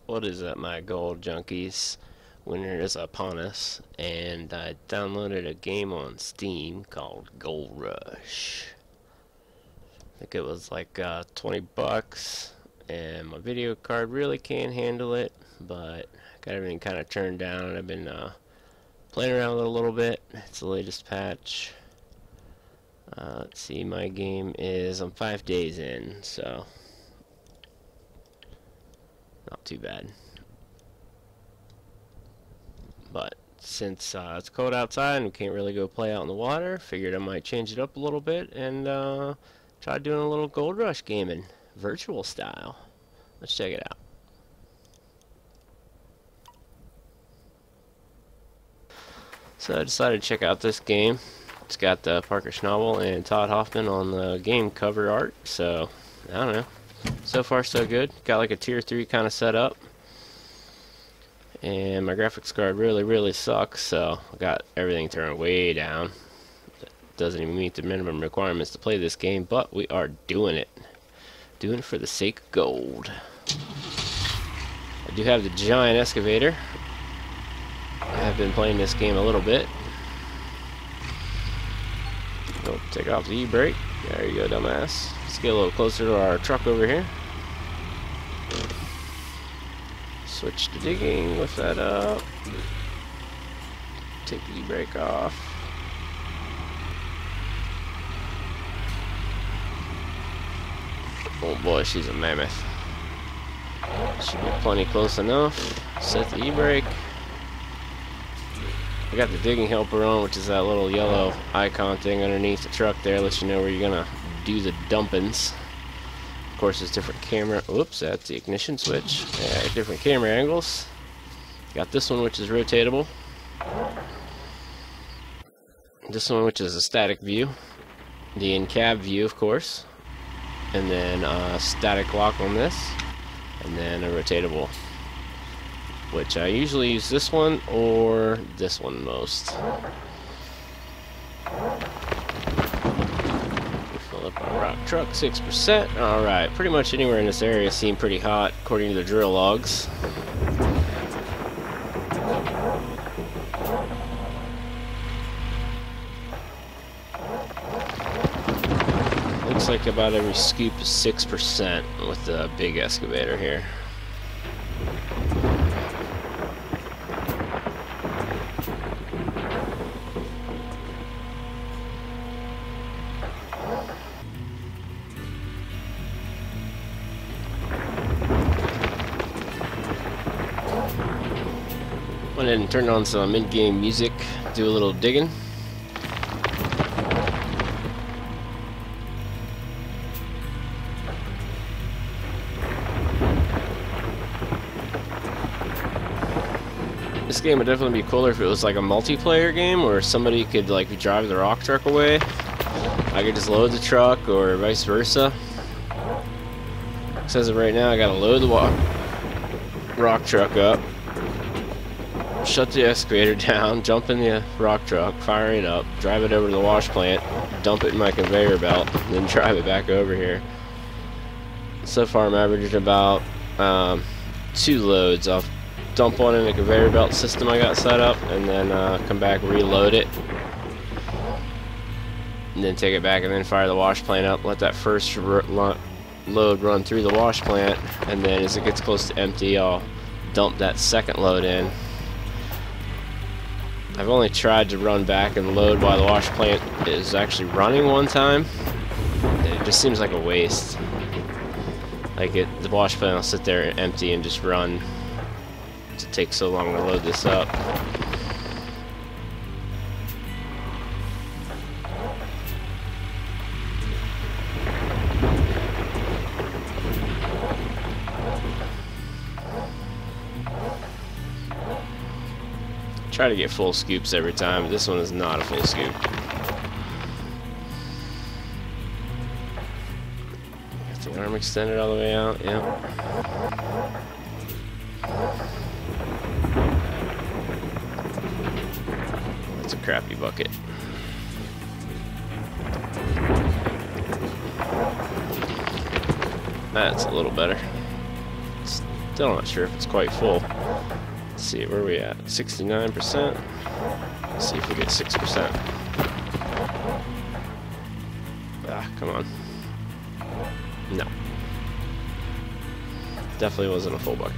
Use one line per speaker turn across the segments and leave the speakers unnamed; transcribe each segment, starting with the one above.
What is up, my gold junkies? Winter is upon us, and I downloaded a game on Steam called Gold Rush. I think it was like 20 bucks, and my video card really can't handle it, but I got everything kind of turned down, and I've been playing around with it a little bit. It's the latest patch. Let's see, my game is, I'm 5 days in, so not too bad. But since it's cold outside and we can't really go play out in the water, figured I might change it up a little bit and try doing a little Gold Rush gaming, virtual style. Let's check it out. So I decided to check out this game. It's got Parker Schnabel and Todd Hoffman on the game cover art, so I don't know. So far so good. Got like a tier 3 kind of setup. And my graphics card really sucks, so I got everything turned way down. It doesn't even meet the minimum requirements to play this game, but we are doing it. Doing it for the sake of gold. I do have the giant excavator. I have been playing this game a little bit. Oh, take off the e-brake. There you go, dumbass. Let's get a little closer to our truck over here. Switch to digging, lift that up. Take the e-brake off. Oh boy, she's a mammoth. Should be plenty close enough. Set the e-brake. I got the digging helper on, which is that little yellow icon thing underneath the truck there, lets you know where you're gonna do the dumpings. Of course, there's different camera. Oops, that's the ignition switch. Yeah, different camera angles. Got this one, which is rotatable. This one, which is a static view. The in-cab view, of course. And then a static lock on this. And then a rotatable, which I usually use this one or this one most. Fill up our rock truck, 6%. Alright, pretty much anywhere in this area seemed pretty hot, according to the drill logs. Looks like about every scoop is 6% with the big excavator here. Went ahead and turned on some mid-game music, do a little digging. This game would definitely be cooler if it was like a multiplayer game where somebody could like drive the rock truck away. I could just load the truck or vice versa. As of right now, I gotta load the rock truck up, shut the excavator down, jump in the rock truck, fire it up, drive it over to the wash plant, dump it in my conveyor belt, and then drive it back over here. So far I'm averaging about 2 loads. I'll dump one in the conveyor belt system I got set up, and then come back, reload it, and then take it back and then fire the wash plant up, let that first load run through the wash plant, and then as it gets close to empty I'll dump that second load in. I've only tried to run back and load while the wash plant is actually running one time. It just seems like a waste. Like the wash plant will sit there empty and just run. It takes so long to load this up. Try to get full scoops every time, but this one is not a full scoop. Got the arm extended all the way out, yep. That's a crappy bucket. That's a little better. Let's Still not sure if it's quite full. Let's see, where are we at? 69%. Let's see if we get 6%. Ah, come on. No. Definitely wasn't a full bucket.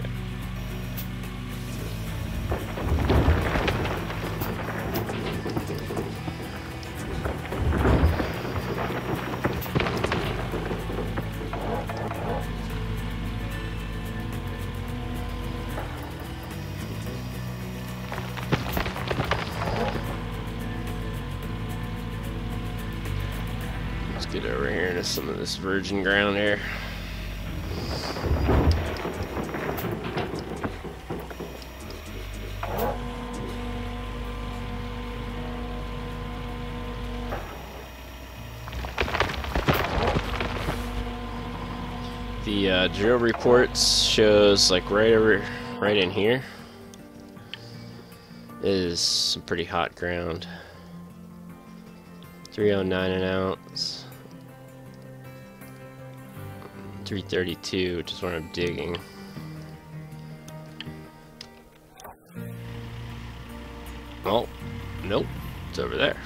Let's get over here into some of this virgin ground here. The drill reports shows like right in here is some pretty hot ground. 309 an ounce. 332, which is where I'm digging. Oh, nope, it's over there.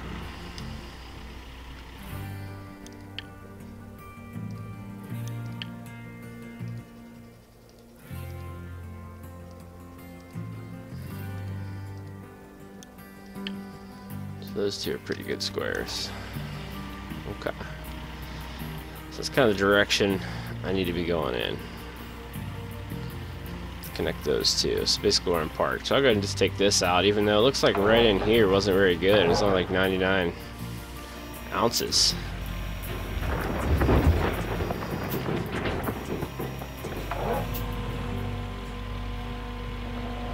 So those two are pretty good squares. Okay. So that's kind of the direction I need to be going in. Connect those two. So basically where I'm parked. So I'll go ahead and just take this out, even though it looks like right in here wasn't very good. It was only like 99 ounces.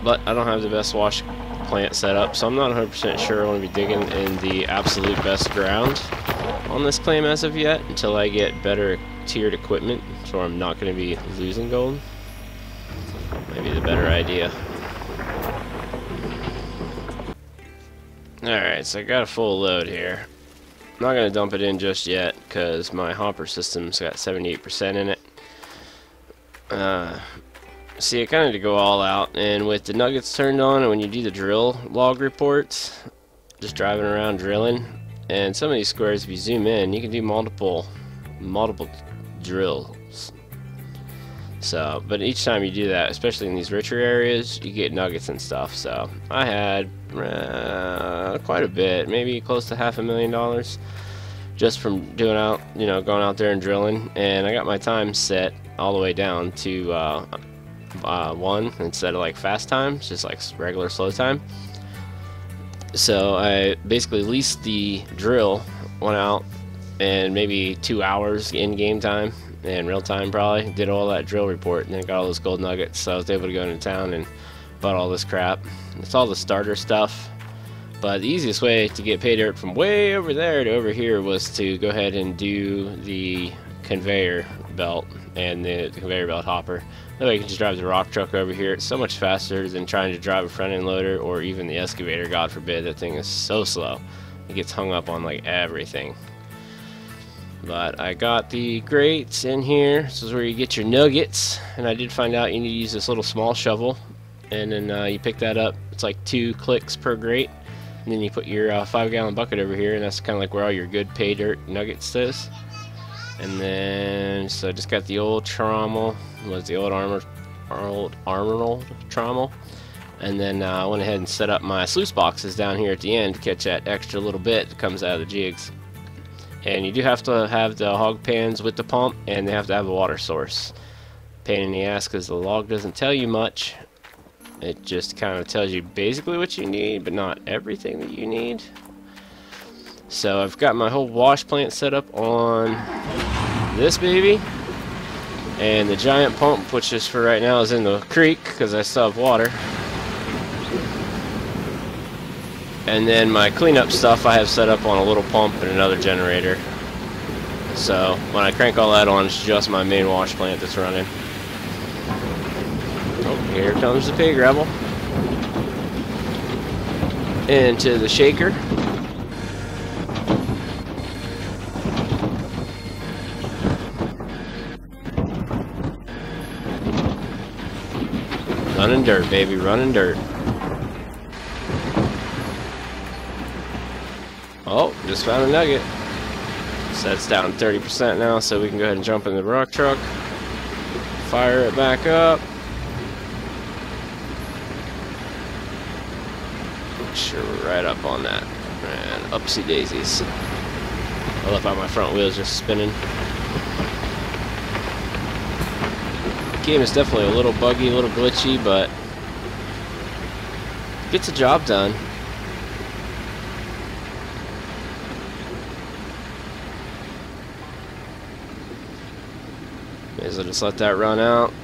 But I don't have the best wash plant set up, so I'm not 100% sure I want to be digging in the absolute best ground on this claim as of yet, until I get better tiered equipment, so I'm not going to be losing gold. Maybe the better idea. Alright, so I got a full load here. I'm not going to dump it in just yet, because my hopper system's got 78% in it. See, I kind of need to go all out, and with the nuggets turned on, and when you do the drill log reports, just driving around drilling, and some of these squares, if you zoom in, you can do multiple drills. So, but each time you do that, especially in these richer areas, you get nuggets and stuff. So I had quite a bit, maybe close to $500,000, just from doing out, going out there and drilling. And I got my time set all the way down to 1 instead of like fast time, just like regular slow time. So I basically leased the drill, went out, and maybe 2 hours in game time and real time probably did all that drill report, and then got all those gold nuggets. So I was able to go into town and bought all this crap. It's all the starter stuff, but the easiest way to get pay dirt from way over there to over here was to go ahead and do the conveyor belt and the conveyor belt hopper. That way you can just drive the rock truck over here. It's so much faster than trying to drive a front end loader or even the excavator. God forbid, that thing is so slow. It gets hung up on like everything. But I got the grates in here. This is where you get your nuggets, and I did find out you need to use this little small shovel, and then you pick that up. It's like 2 clicks per grate, and then you put your 5-gallon bucket over here, and that's kind of like where all your good pay dirt nuggets is. And then so I just got the old trommel, was the old Arnold trommel, and then I went ahead and set up my sluice boxes down here at the end to catch that extra little bit that comes out of the jigs. And you do have to have the hog pans with the pump, and they have to have a water source. Pain in the ass, because the log doesn't tell you much. It just kind of tells you basically what you need, but not everything that you need. So I've got my whole wash plant set up on this baby, and the giant pump, which is for right now is in the creek because I still have water. And then my cleanup stuff I have set up on a little pump and another generator. So when I crank all that on, it's just my main wash plant that's running. Oh, here comes the pay gravel into the shaker. Running dirt, baby, running dirt. Oh, just found a nugget. So that's down 30% now, so we can go ahead and jump in the rock truck. Fire it back up. Make sure we're right up on that. And upsy daisies. I love how my front wheel's just spinning. The game is definitely a little buggy, a little glitchy, but gets the job done. May as well just let that run out.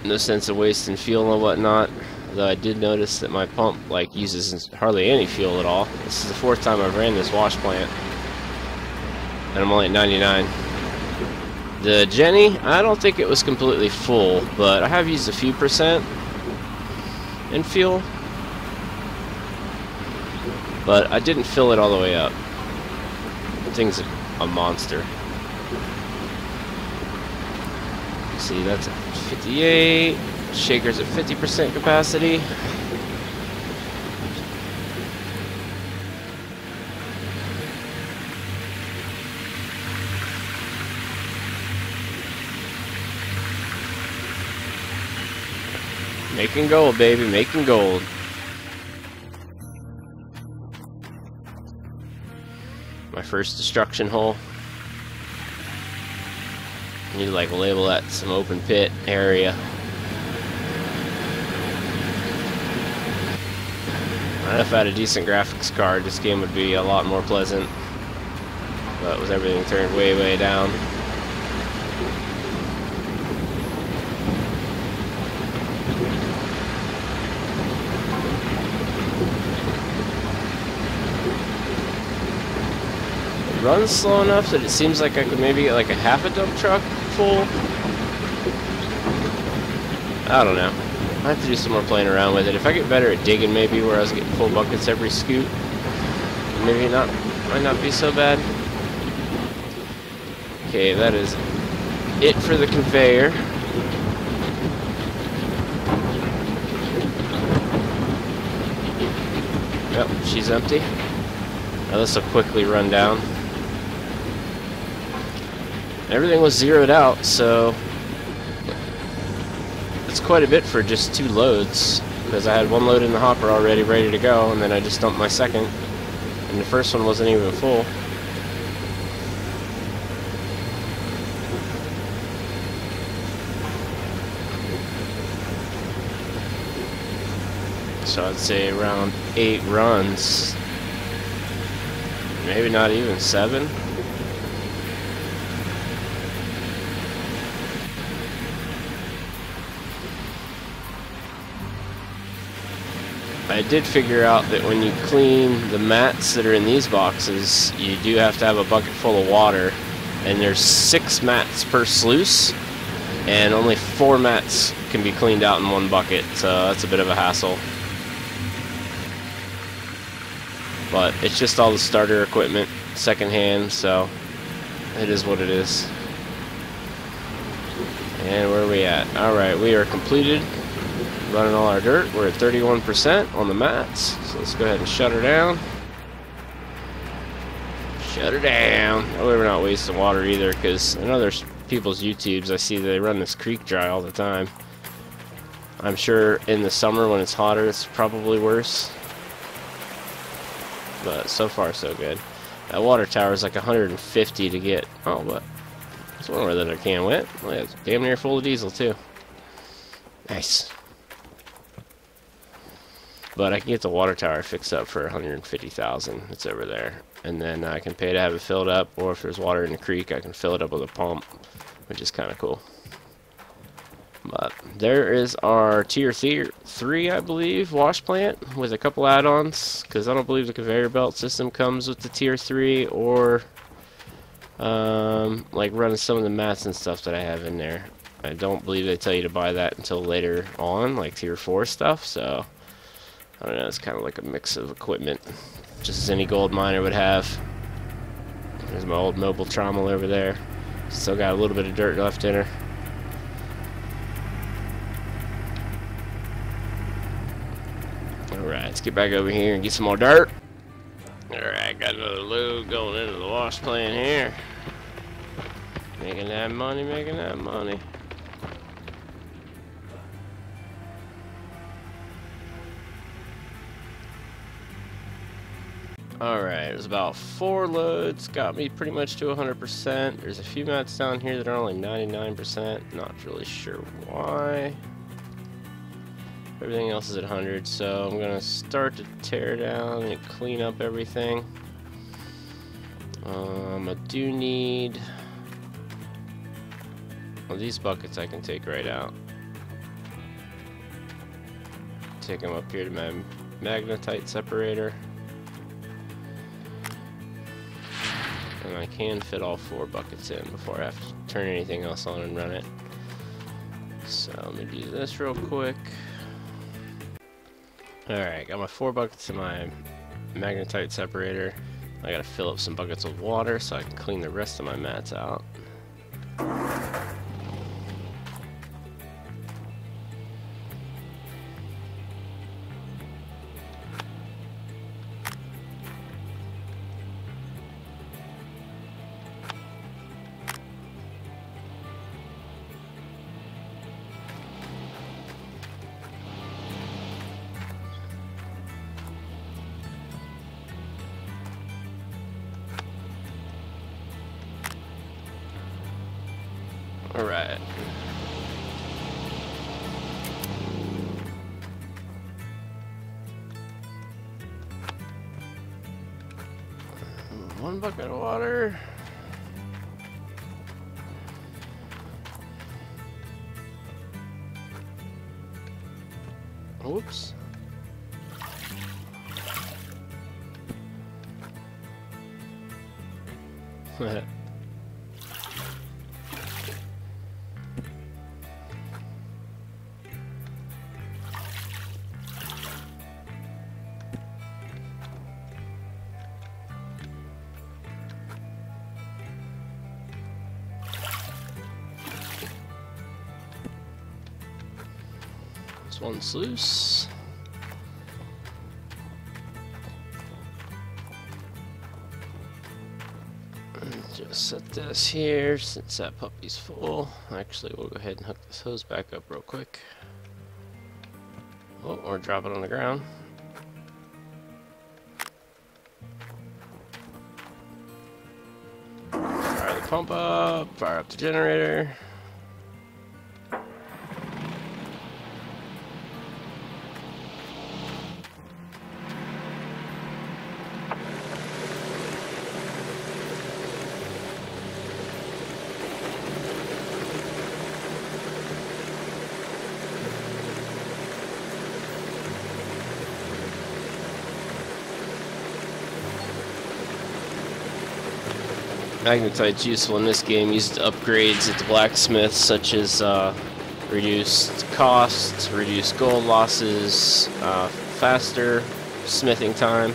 No sense of wasting fuel and whatnot. Though I did notice that my pump like uses hardly any fuel at all. This is the 4th time I've ran this wash plant, and I'm only at 99. The Jenny, I don't think it was completely full, but I have used a few percent in fuel. But I didn't fill it all the way up. The thing's a monster. See, that's at 58. Shaker's at 50% capacity. Making gold, baby, making gold. My first destruction hole. I need to like label that some open pit area. If I had a decent graphics card, this game would be a lot more pleasant. But with everything turned way, way down. It runs slow enough that it seems like I could maybe get like a half a dump truck full. I don't know. I have to do some more playing around with it. If I get better at digging, maybe where I was getting full buckets every scoot, maybe not, might not be so bad. Okay, that is it for the conveyor. Yep, she's empty. Now this will quickly run down. Everything was zeroed out, so it's quite a bit for just 2 loads, because I had 1 load in the hopper already ready to go, and then I just dumped my second, and the first one wasn't even full. So I'd say around 8 runs, maybe not even 7. I did figure out that when you clean the mats that are in these boxes, you do have to have a bucket full of water, and there's 6 mats per sluice, and only 4 mats can be cleaned out in 1 bucket, so that's a bit of a hassle. But it's just all the starter equipment, secondhand, so it is what it is. And where are we at? Alright, we are completed running all our dirt. We're at 31% on the mats, so let's go ahead and shut her down. Shut her down. Oh, we're not wasting water either, because in other people's YouTubes I see they run this creek dry all the time. I'm sure in the summer when it's hotter it's probably worse, but so far so good. That water tower is like 150 to get. Oh, but that's one where that our can went. Well, it's damn near full of diesel too. Nice. But I can get the water tower fixed up for 150,000. It's over there, and then I can pay to have it filled up. Or if there's water in the creek, I can fill it up with a pump, which is kind of cool. But there is our tier 3, I believe, wash plant with a couple add-ons, because I don't believe the conveyor belt system comes with the tier 3 or like running some of the mats and stuff that I have in there. I don't believe they tell you to buy that until later on, like tier 4 stuff, so I don't know, it's kind of like a mix of equipment, just as any gold miner would have. There's my old mobile trommel over there. Still got a little bit of dirt left in her. Alright, let's get back over here and get some more dirt. Alright, got another load going into the wash plant here. Making that money, making that money. Alright, it was about 4 loads, got me pretty much to 100%. There's a few mats down here that are only 99%, not really sure why. Everything else is at 100, so I'm gonna start to tear down and clean up everything. I do need... well, these buckets I can take right out. Take them up here to my magnetite separator. And I can fit all 4 buckets in before I have to turn anything else on and run it. So let me do this real quick. Alright, got my 4 buckets in my magnetite separator. I gotta fill up some buckets of water so I can clean the rest of my mats out. Alright. One bucket of water. Oops. This one's loose. Just set this here since that puppy's full. Actually, we'll go ahead and hook this hose back up real quick. Oh, or drop it on the ground. Fire the pump up, fire up the generator. Magnetite's useful in this game, used upgrades at the blacksmith, such as reduced cost, reduced gold losses, faster smithing time.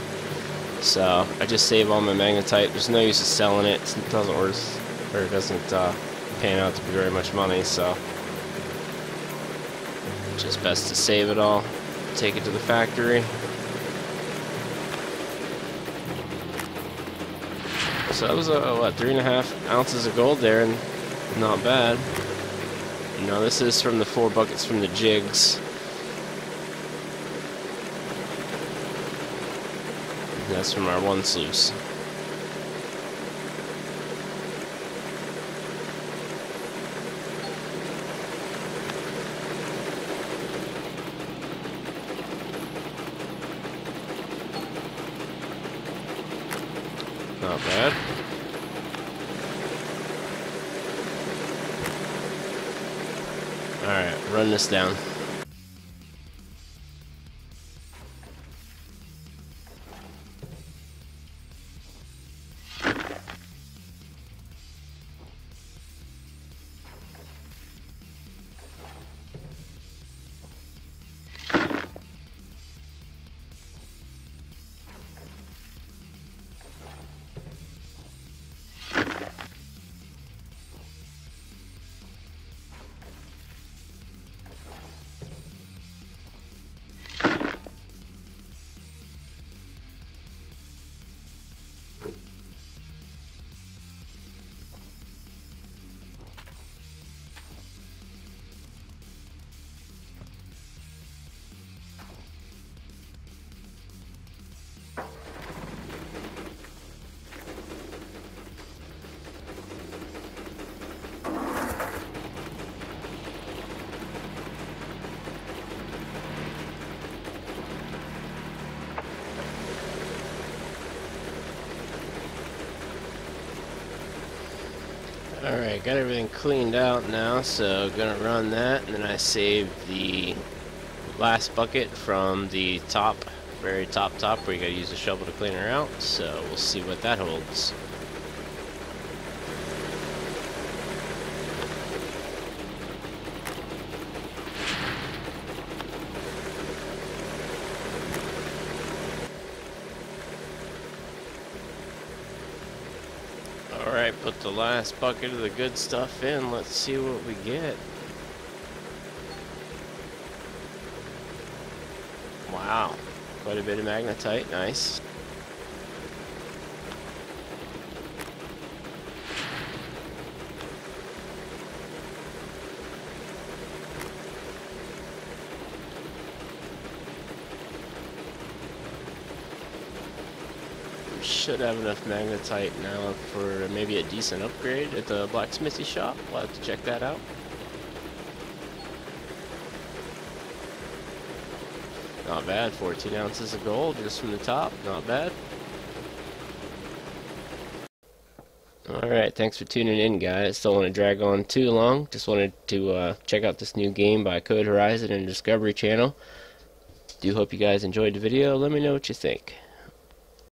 So I just save all my magnetite. There's no use of selling it. It doesn't worth, or it doesn't pan out to be very much money. So just best to save it all, take it to the factory. So that was what, 3.5 ounces of gold there, and not bad. You know, this is from the 4 buckets from the jigs. And that's from our 1 sluice. Not bad. Alright, run this down. Alright, got everything cleaned out now, so gonna run that, and then I saved the last bucket from the top, very top where you gotta use a shovel to clean her out, so we'll see what that holds. Alright, put the last bucket of the good stuff in. Let's see what we get. Wow, quite a bit of magnetite, nice. Should have enough magnetite now for maybe a decent upgrade at the blacksmithy shop. We'll have to check that out. Not bad, 14 ounces of gold just from the top, not bad. Alright, thanks for tuning in, guys. Don't want to drag on too long. Just wanted to check out this new game by Code Horizon and Discovery Channel. Do hope you guys enjoyed the video. Let me know what you think.